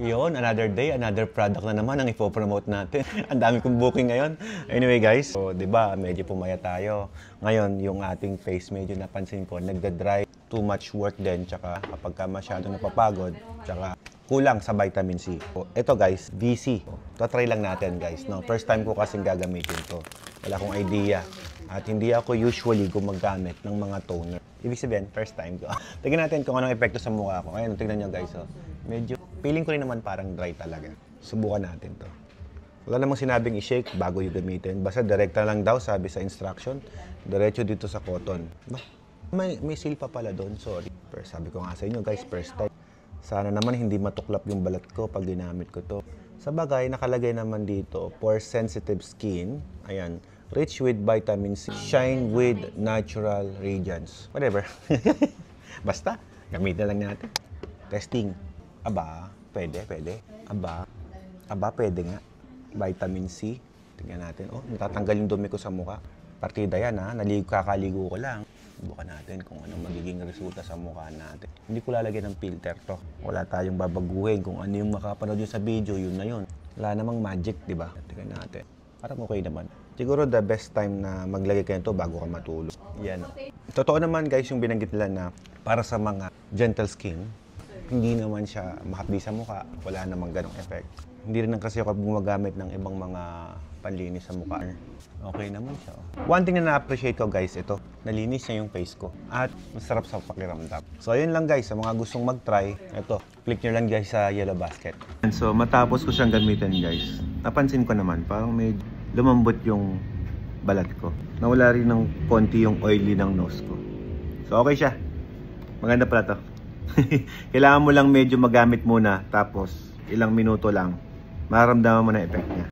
Yun, another day, another product na naman ang ipopromote natin. Ang dami kong booking ngayon. Anyway guys, so, di ba medyo pumaya tayo. Ngayon, yung ating face medyo napansin ko, nagda-dry, too much work din, tsaka kapag ka masyado napapagod, tsaka kulang sa vitamin C. So, ito guys, VC. Try lang natin guys. No? First time ko kasing gagamitin to. Wala akong idea. At hindi ako usually gumagamit ng mga toner. Ibig sabihin, first time ko. Tignan natin kung anong epekto sa mukha ko. Ayun, tignan nyo guys. Oh. Medyo, feeling ko rin naman parang dry talaga. Subukan natin to. Wala namang sinabing i-shake bago yung gamitin. Basta direkta lang daw, sabi sa instruction. Diretso dito sa cotton. May seal pa pala doon, sorry. Pero sabi ko nga sa inyo guys, first time. Sana naman hindi matuklap yung balat ko pag ginamit ko to. Sa bagay, nakalagay naman dito, for sensitive skin. Ayan. Rich with vitamin C, shine with natural radiance. Whatever. Basta, gamitin lang natin. Testing. Aba, pwede. Aba, pwede nga. Vitamin C. Tingnan natin. Oh, natatanggal yung dumi ko sa mukha. Partida yan ha. Kakaligo ko lang. Subukan natin kung anong magiging resulta sa mukha natin. Hindi ko lalagyan ng filter to. Wala tayong babaguhin. Kung ano yung makapanood yun sa video, yun na yun. Wala namang magic, di ba? Tingnan natin. Parang okay naman. Siguro the best time na maglagay kayo ito bago ka matulog. Yan. Totoo naman guys yung binanggit nila na para sa mga gentle skin, hindi naman siya mahapdi sa mukha. Wala namang ganong effect. Hindi rin kasi ako gumagamit ng ibang mga panlinis sa mukha. Okay naman siya. One thing na na-appreciate ko guys, ito. Nalinis niya yung face ko. At masarap sa pakiramdam. So ayun lang guys, sa mga gustong mag-try, ito. Click nyo lang guys sa yellow basket. And so matapos ko siyang gamitin guys, napansin ko naman, parang may lumambot yung balat ko. Nawala rin ng konti yung oily ng nose ko. So okay siya. Maganda pala to. Kailangan mo lang medyo magamit muna, tapos ilang minuto lang, mararamdaman mo na effect niya.